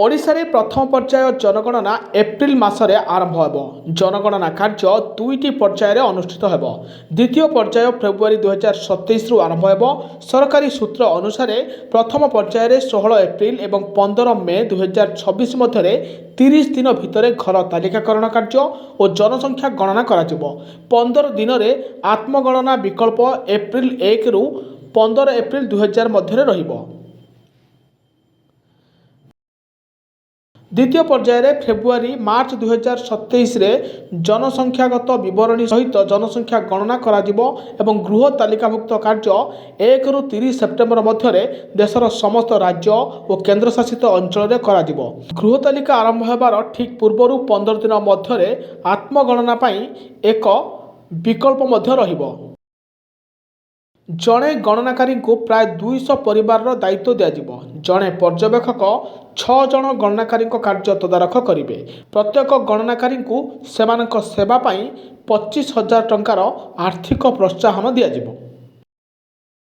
ଓଡ଼ିଶାରେ ପ୍ରଥମ ପର୍ଯ୍ୟାୟ ଜନଗଣନା ଏପ୍ରିଲ ମାସରେ ଆରମ୍ଭ ହେବ। ଜନଗଣନା କାର୍ଯ୍ୟ ଦୁଇଟି ପର୍ଯ୍ୟାୟରେ ଅନୁଷ୍ଠିତ ହେବ। ଦ୍ୱିତୀୟ ପର୍ଯ୍ୟାୟ ଫେବୃଆରୀ 2027ରୁ ଆରମ୍ଭ ହେବ। ସରକାରୀ ସୂତ୍ର ଅନୁସାରେ ପ୍ରଥମ ପର୍ଯ୍ୟାୟରେ 16 ଏପ୍ରିଲ ଏବଂ 15 ମେ 2026 ମଧ୍ୟରେ 30 ଦିନ ଭିତରେ ଘର ତାଲିକାକରଣ କାର୍ଯ୍ୟ ଓ ଜନସଂଖ୍ୟା ଗଣନା କରାଯିବ। 15 ଦିନରେ ଆତ୍ମଗଣନା ବିକଳ୍ପ ଏପ୍ରିଲ 1ରୁ 15 ଏପ୍ରିଲ 2000 ମଧ୍ୟରେ ରହିବ। ଦ୍ୱିତୀୟ ପର୍ଯ୍ୟାୟରେ ଫେବୃଆରୀ ମାର୍ଚ୍ଚ 2027ରେ ଜନସଂଖ୍ୟାଗତ ବିବରଣୀ ସହିତ ଜନସଂଖ୍ୟା ଗଣନା କରାଯିବ ଏବଂ ଗୃହ ତାଲିକାଭୁକ୍ତ କାର୍ଯ୍ୟ 1ରୁ 30 ସେପ୍ଟେମ୍ବର ମଧ୍ୟରେ ଦେଶର ସମସ୍ତ ରାଜ୍ୟ ଓ କେନ୍ଦ୍ରଶାସିତ ଅଞ୍ଚଳରେ କରାଯିବ। ଗୃହ ତାଲିକା ଆରମ୍ଭ ହେବାର ଠିକ୍ ପୂର୍ବରୁ 15 ଦିନ ମଧ୍ୟରେ ଆତ୍ମଗଣନା ପାଇଁ ଏକ ବିକଳ୍ପ ମଧ୍ୟ ରହିବ। ଜଣେ ଗଣନାକାରୀଙ୍କୁ ପ୍ରାୟ 200 ପରିବାରର ଦାୟିତ୍ୱ ଦିଆଯିବ। ଜଣେ ପର୍ଯ୍ୟବେକ୍ଷକ 6 ଜଣ ଗଣନାକାରୀଙ୍କ କାର୍ଯ୍ୟ ତଦାରଖ କରିବେ। ପ୍ରତ୍ୟେକ ଗଣନାକାରୀଙ୍କୁ ସେମାନଙ୍କ ସେବା ପାଇଁ 25,000 ଟଙ୍କାର ଆର୍ଥିକ ପ୍ରୋତ୍ସାହନ ଦିଆଯିବ।